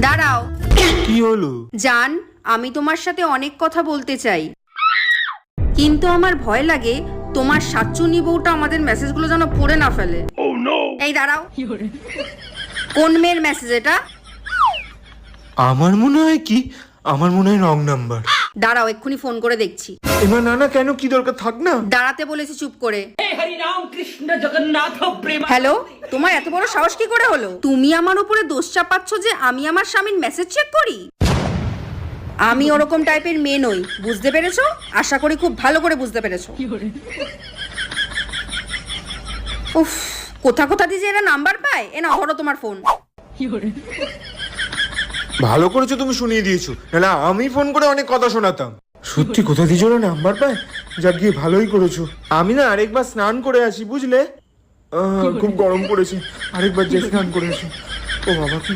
দাঁড়াও। কি হলো? জান, আমি তোমার সাথে অনেক কথা বলতে চাই, কিন্তু আমার ভয় লাগে তোমার সাচ্চুনি বউটা আমাদের মেসেজগুলো যেন পড়ে না ফেলে। এই দাঁড়াও, কোন মেয়ের মেসেজ এটা? আমার মনে হয় রং নাম্বার। দাঁড়াও, এক্ষুনি ফোন করে দেখছি। এবার না কেন, কি দরকার, থাক না। দাঁড়াতে বলেছি, চুপ করে। হ্যালো, তোমার এত বড় সাহস কি করে হলো? তুমি আমার উপরে দোষ চাপাচ্ছ যে আমি আমার স্বামীর মেসেজ চেক করি? আমি ওরকম টাইপের মেয়ে নই, বুঝতে পেরেছো? আশা করি খুব ভালো করে বুঝতে পেরেছো। উফ, কোথা দিয়ে যে এরা নাম্বার পায়। এ না, ধরো তোমার ফোন। ভালো করেছো, তুমি শুনিয়ে দিয়েছো, নাহলে আমি ফোন করে অনেক কথা শোনাতাম। সত্যি কোথা দিয়ে জোরে নাম্বার পায়? যাক গিয়ে ভালোই করেছো। আমি না আরেকবার স্নান করে আসি, বুঝলে? খুব গরম পড়েছে, আরেকবার যে স্নান করে আসি। ও বাবা, কি